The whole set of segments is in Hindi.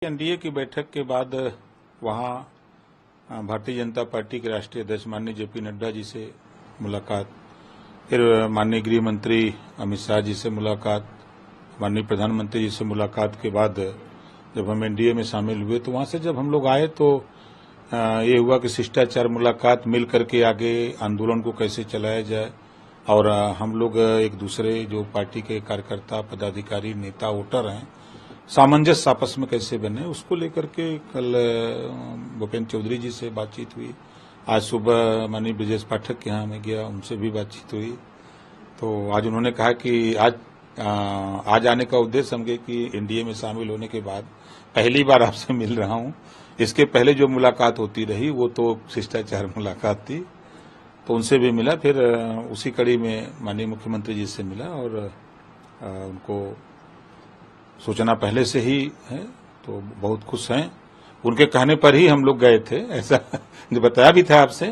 एनडीए की बैठक के बाद वहां भारतीय जनता पार्टी के राष्ट्रीय अध्यक्ष माननीय जेपी नड्डा जी से मुलाकात, फिर माननीय गृह मंत्री अमित शाह जी से मुलाकात, माननीय प्रधानमंत्री जी से मुलाकात के बाद जब हम एनडीए में शामिल हुए तो वहां से जब हम लोग आए तो ये हुआ कि शिष्टाचार मुलाकात, मिल करके आगे आंदोलन को कैसे चलाया जाए और हम लोग एक दूसरे जो पार्टी के कार्यकर्ता, पदाधिकारी, नेता, वोटर हैं, सामंजस्य आपस में कैसे बने, उसको लेकर के कल भूपेंद्र चौधरी जी से बातचीत हुई। आज सुबह माननीय ब्रजेश पाठक के यहाँ मैं गया, उनसे भी बातचीत हुई। तो आज उन्होंने कहा कि आज आने का उद्देश्य समझे कि एनडीए में शामिल होने के बाद पहली बार आपसे मिल रहा हूं। इसके पहले जो मुलाकात होती रही वो तो शिष्टाचार मुलाकात थी, तो उनसे भी मिला। फिर उसी कड़ी में माननीय मुख्यमंत्री जी से मिला और उनको सूचना पहले से ही है तो बहुत खुश हैं। उनके कहने पर ही हम लोग गए थे, ऐसा जो बताया भी था आपसे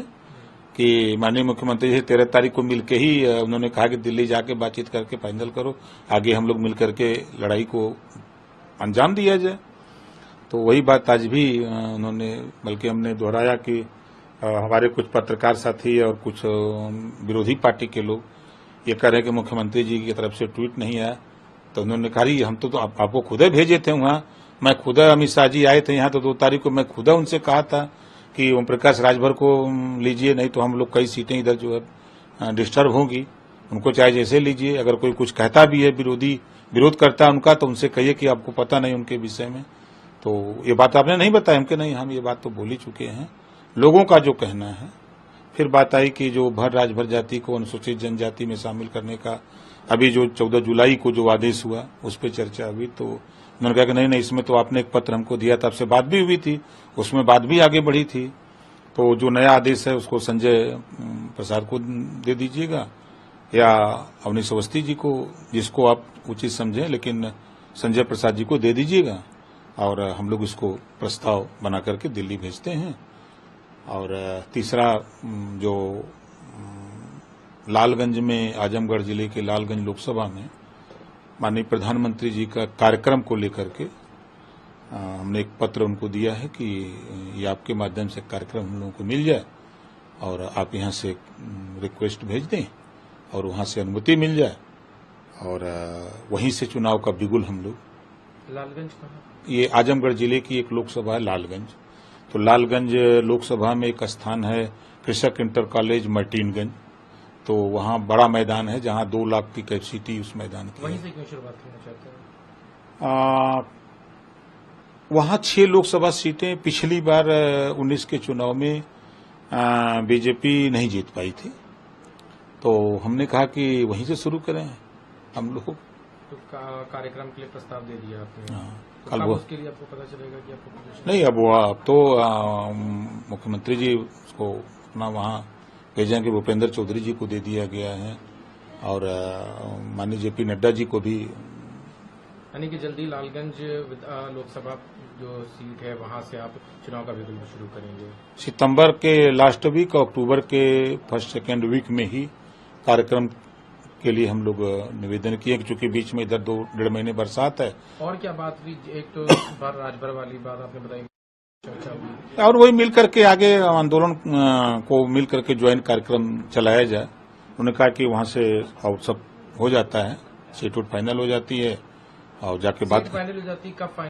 कि माननीय मुख्यमंत्री जी 13 तारीख को मिलके ही उन्होंने कहा कि दिल्ली जाके बातचीत करके फाइनल करो, आगे हम लोग मिल करके लड़ाई को अंजाम दिया जाए। तो वही बात आज भी उन्होंने, बल्कि हमने दोहराया कि हमारे कुछ पत्रकार साथी और कुछ विरोधी पार्टी के लोग ये कह रहे हैं कि मुख्यमंत्री जी की तरफ से ट्वीट नहीं आया। तो उन्होंने कहा हम तो आपको खुद भेजे थे वहां, मैं खुद अमित शाह जी आए थे यहाँ, तो 2 तारीख को मैं खुद उनसे कहा था कि ओम प्रकाश राजभर को लीजिए, नहीं तो हम लोग कई सीटें इधर जो है डिस्टर्ब होंगी, उनको चाहे जैसे लीजिए। अगर कोई कुछ कहता भी है, विरोध करता है उनका, तो उनसे कहिए कि आपको पता नहीं उनके विषय में। तो ये बात आपने नहीं बताया हमके, नहीं, हम ये बात तो बोल ही चुके हैं, लोगों का जो कहना है। फिर बात आई कि जो भर राजभर जाति को अनुसूचित जनजाति में शामिल करने का अभी जो 14 जुलाई को जो आदेश हुआ उस पर चर्चा हुई। तो उन्होंने कहा कि नहीं, इसमें तो आपने एक पत्र हमको दिया था, आपसे बात भी हुई थी, उसमें बात भी आगे बढ़ी थी। तो जो नया आदेश है उसको संजय प्रसाद को दे दीजिएगा या अवनीश अवस्थी जी को, जिसको आप उचित समझें, लेकिन संजय प्रसाद जी को दे दीजिएगा और हम लोग इसको प्रस्ताव बना करके दिल्ली भेजते हैं। और तीसरा जो लालगंज में, आजमगढ़ जिले के लालगंज लोकसभा में माननीय प्रधानमंत्री जी का कार्यक्रम को लेकर के हमने एक पत्र उनको दिया है कि ये आपके माध्यम से कार्यक्रम हम लोगों को मिल जाए और आप यहाँ से रिक्वेस्ट भेज दें और वहाँ से अनुमति मिल जाए और वहीं से चुनाव का बिगुल हम लोग। लालगंज कहाँ? ये आजमगढ़ जिले की एक लोकसभा है लालगंज। तो लालगंज लोकसभा में एक स्थान है कृषक इंटर कॉलेज मर्टीनगंज, तो वहाँ बड़ा मैदान है जहाँ 2 लाख की कैपेसिटी उस मैदान की। वहीं से क्यों शुरुआत करना चाहते हैं? वहाँ 6 लोकसभा सीटें पिछली बार 19 के चुनाव में बीजेपी नहीं जीत पाई थी, तो हमने कहा कि वहीं से शुरू करें हम लोग। तो कार्यक्रम के लिए प्रस्ताव दे दिया आपने? तो कल वो उसके लिए आपको पता चलेगा कि आपको नहीं, अब तो मुख्यमंत्री जी उसको अपना वहाँ भेजेंगे, भूपेंद्र चौधरी जी को दे दिया गया है और माननीय जेपी नड्डा जी को भी। यानी कि जल्दी लालगंज लोकसभा जो सीट है वहां से आप चुनाव का बिगुल शुरू करेंगे? सितंबर के लास्ट वीक और अक्टूबर के फर्स्ट सेकेंड वीक में ही कार्यक्रम के लिए हम लोग निवेदन किए, क्योंकि बीच में इधर 2-1.5 महीने बरसात है। और क्या बात हुई? एक तो भर राजभर वाली बात आपने बताई, और वही मिल करके आगे आंदोलन को मिल करके ज्वाइंट कार्यक्रम चलाया जाए। उन्होंने कहा कि वहां से और सब हो जाता है, सीट फाइनल हो जाती है और जाके बात फाइनल हो जाती है। कब